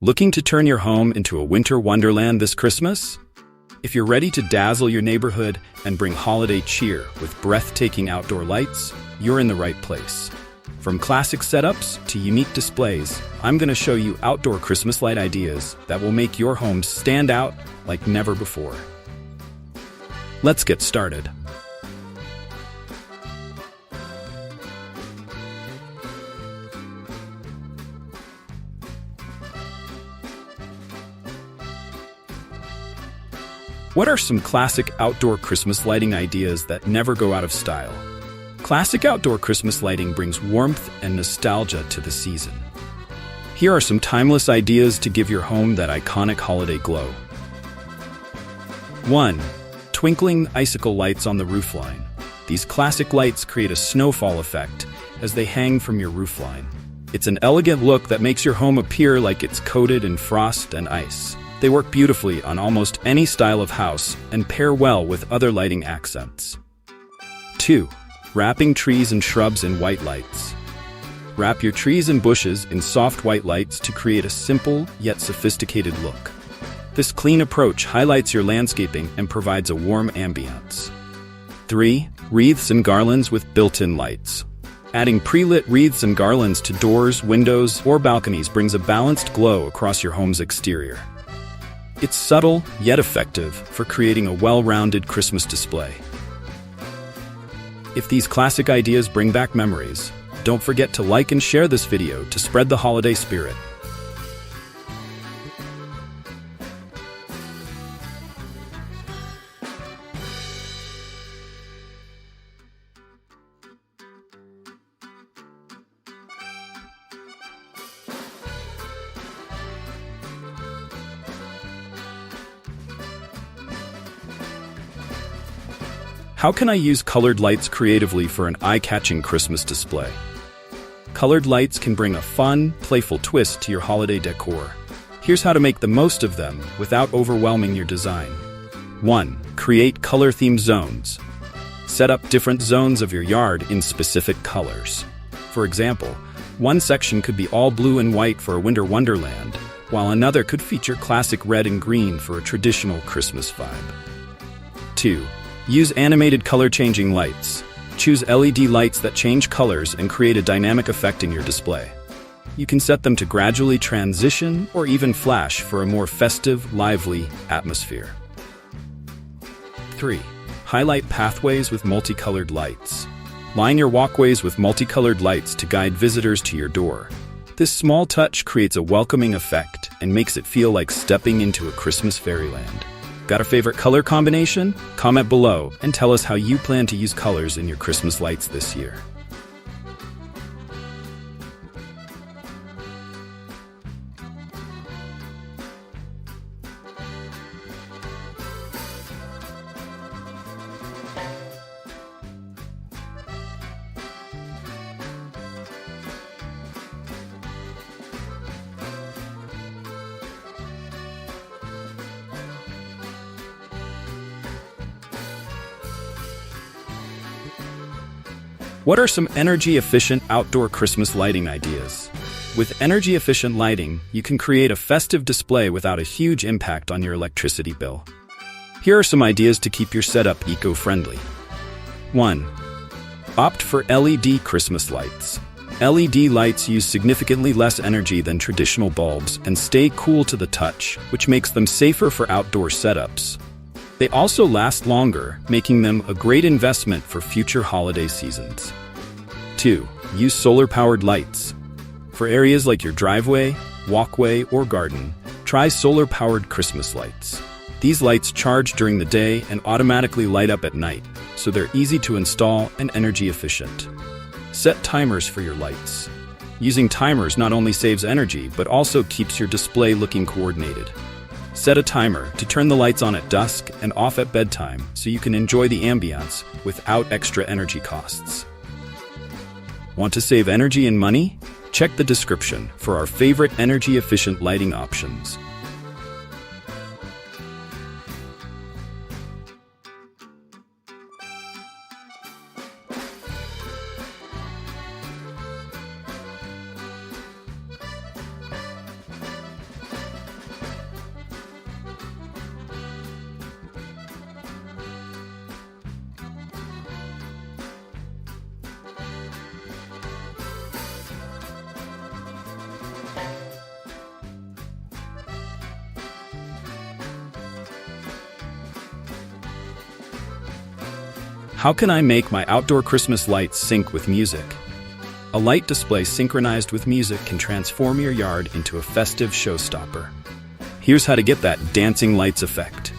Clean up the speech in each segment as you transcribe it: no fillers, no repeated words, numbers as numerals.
Looking to turn your home into a winter wonderland this Christmas? If you're ready to dazzle your neighborhood and bring holiday cheer with breathtaking outdoor lights, you're in the right place. From classic setups to unique displays, I'm going to show you outdoor Christmas light ideas that will make your home stand out like never before. Let's get started. What are some classic outdoor Christmas lighting ideas that never go out of style? Classic outdoor Christmas lighting brings warmth and nostalgia to the season. Here are some timeless ideas to give your home that iconic holiday glow. 1. Twinkling icicle lights on the roofline. These classic lights create a snowfall effect as they hang from your roofline. It's an elegant look that makes your home appear like it's coated in frost and ice. They work beautifully on almost any style of house and pair well with other lighting accents. 2. Wrapping trees and shrubs in white lights. Wrap your trees and bushes in soft white lights to create a simple yet sophisticated look. This clean approach highlights your landscaping and provides a warm ambiance. 3. Wreaths and garlands with built-in lights. Adding pre-lit wreaths and garlands to doors, windows, or balconies brings a balanced glow across your home's exterior. It's subtle, yet effective, for creating a well-rounded Christmas display. If these classic ideas bring back memories, don't forget to like and share this video to spread the holiday spirit. How can I use colored lights creatively for an eye-catching Christmas display? Colored lights can bring a fun, playful twist to your holiday decor. Here's how to make the most of them without overwhelming your design. 1. Create color-themed zones. Set up different zones of your yard in specific colors. For example, one section could be all blue and white for a winter wonderland, while another could feature classic red and green for a traditional Christmas vibe. 2. Use animated color-changing lights. Choose LED lights that change colors and create a dynamic effect in your display. You can set them to gradually transition or even flash for a more festive, lively atmosphere. 3. Highlight pathways with multicolored lights. Line your walkways with multicolored lights to guide visitors to your door. This small touch creates a welcoming effect and makes it feel like stepping into a Christmas fairyland. Got a favorite color combination? Comment below and tell us how you plan to use colors in your Christmas lights this year. What are some energy-efficient outdoor Christmas lighting ideas? With energy-efficient lighting, you can create a festive display without a huge impact on your electricity bill. Here are some ideas to keep your setup eco-friendly. 1. Opt for LED Christmas lights. LED lights use significantly less energy than traditional bulbs and stay cool to the touch, which makes them safer for outdoor setups. They also last longer, making them a great investment for future holiday seasons. 2. Use solar-powered lights. For areas like your driveway, walkway, or garden, try solar-powered Christmas lights. These lights charge during the day and automatically light up at night, so they're easy to install and energy efficient. Set timers for your lights. Using timers not only saves energy, but also keeps your display looking coordinated. Set a timer to turn the lights on at dusk and off at bedtime so you can enjoy the ambiance without extra energy costs. Want to save energy and money? Check the description for our favorite energy-efficient lighting options. How can I make my outdoor Christmas lights sync with music? A light display synchronized with music can transform your yard into a festive showstopper. Here's how to get that dancing lights effect.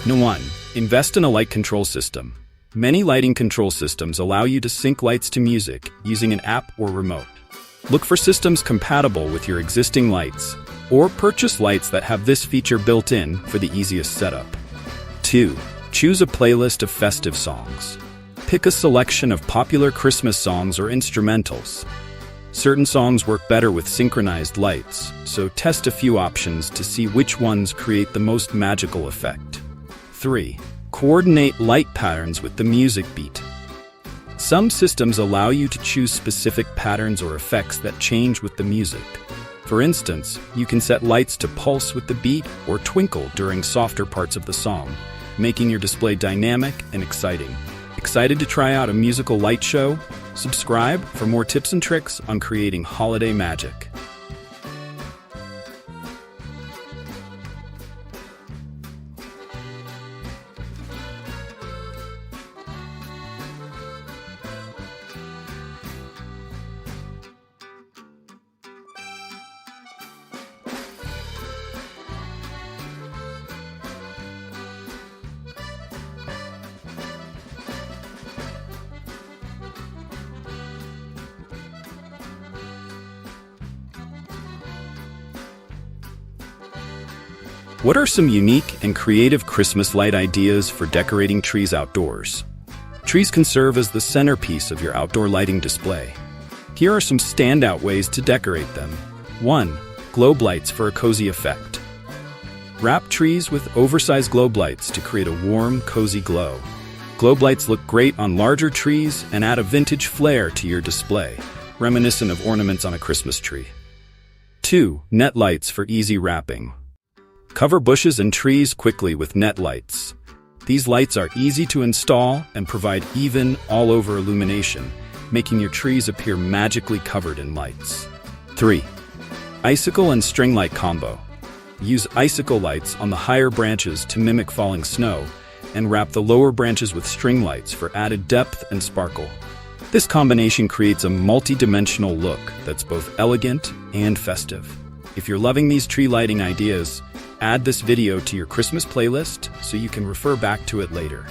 Number 1. Invest in a light control system. Many lighting control systems allow you to sync lights to music using an app or remote. Look for systems compatible with your existing lights, or purchase lights that have this feature built in for the easiest setup. 2. Choose a playlist of festive songs. Pick a selection of popular Christmas songs or instrumentals. Certain songs work better with synchronized lights, so test a few options to see which ones create the most magical effect. 3. Coordinate light patterns with the music beat. Some systems allow you to choose specific patterns or effects that change with the music. For instance, you can set lights to pulse with the beat or twinkle during softer parts of the song, making your display dynamic and exciting. Excited to try out a musical light show? Subscribe for more tips and tricks on creating holiday magic. What are some unique and creative Christmas light ideas for decorating trees outdoors? Trees can serve as the centerpiece of your outdoor lighting display. Here are some standout ways to decorate them. 1. Globe lights for a cozy effect. Wrap trees with oversized globe lights to create a warm, cozy glow. Globe lights look great on larger trees and add a vintage flair to your display, reminiscent of ornaments on a Christmas tree. 2. Net lights for easy wrapping. Cover bushes and trees quickly with net lights. These lights are easy to install and provide even, all-over illumination, making your trees appear magically covered in lights. 3. Icicle and string light combo. Use icicle lights on the higher branches to mimic falling snow, and wrap the lower branches with string lights for added depth and sparkle. This combination creates a multi-dimensional look that's both elegant and festive. If you're loving these tree lighting ideas, add this video to your Christmas playlist so you can refer back to it later.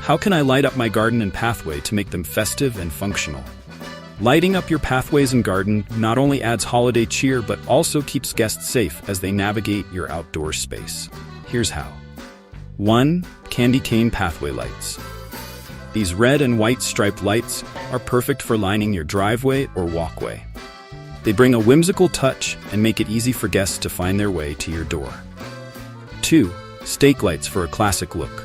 How can I light up my garden and pathway to make them festive and functional? Lighting up your pathways and garden not only adds holiday cheer but also keeps guests safe as they navigate your outdoor space. Here's how. 1. Candy cane pathway lights. These red and white striped lights are perfect for lining your driveway or walkway. They bring a whimsical touch and make it easy for guests to find their way to your door. 2. Stake lights for a classic look.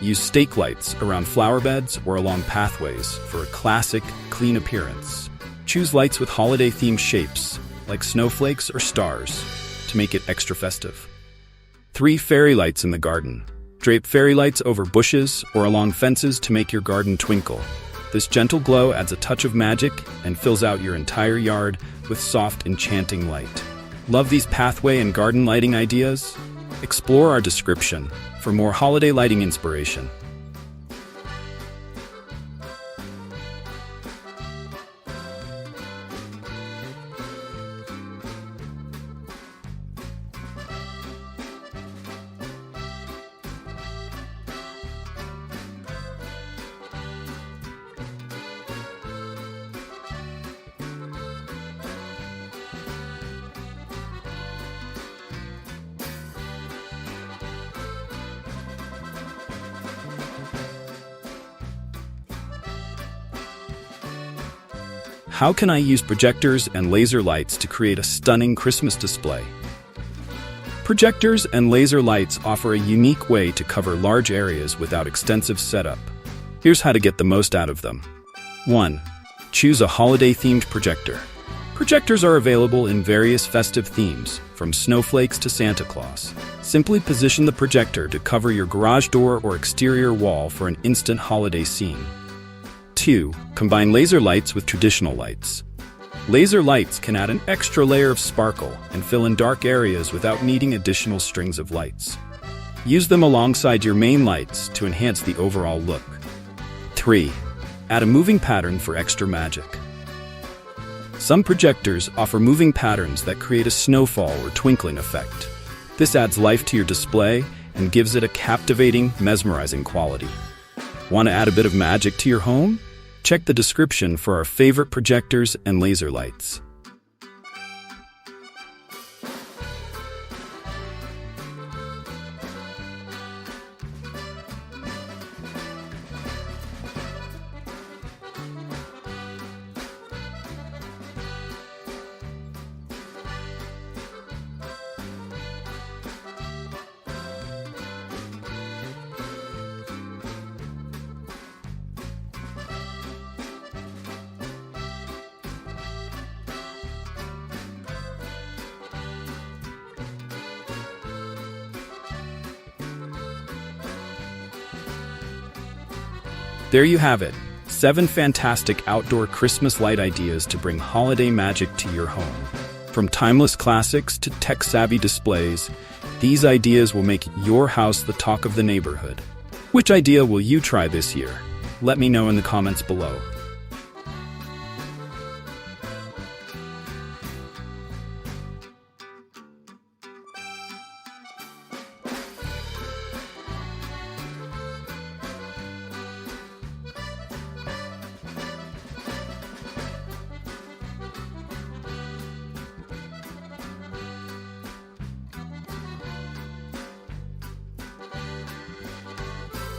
Use stake lights around flower beds or along pathways for a classic, clean appearance. Choose lights with holiday-themed shapes, like snowflakes or stars, to make it extra festive. 3. Fairy lights in the garden. Drape fairy lights over bushes or along fences to make your garden twinkle. This gentle glow adds a touch of magic and fills out your entire yard with soft, enchanting light. Love these pathway and garden lighting ideas? Explore our description for more holiday lighting inspiration. How can I use projectors and laser lights to create a stunning Christmas display? Projectors and laser lights offer a unique way to cover large areas without extensive setup. Here's how to get the most out of them. 1. Choose a holiday-themed projector. Projectors are available in various festive themes, from snowflakes to Santa Claus. Simply position the projector to cover your garage door or exterior wall for an instant holiday scene. 2. Combine laser lights with traditional lights. Laser lights can add an extra layer of sparkle and fill in dark areas without needing additional strings of lights. Use them alongside your main lights to enhance the overall look. 3. Add a moving pattern for extra magic. Some projectors offer moving patterns that create a snowfall or twinkling effect. This adds life to your display and gives it a captivating, mesmerizing quality. Want to add a bit of magic to your home? Check the description for our favorite projectors and laser lights. There you have it, 7 fantastic outdoor Christmas light ideas to bring holiday magic to your home. From timeless classics to tech-savvy displays, these ideas will make your house the talk of the neighborhood. Which idea will you try this year? Let me know in the comments below.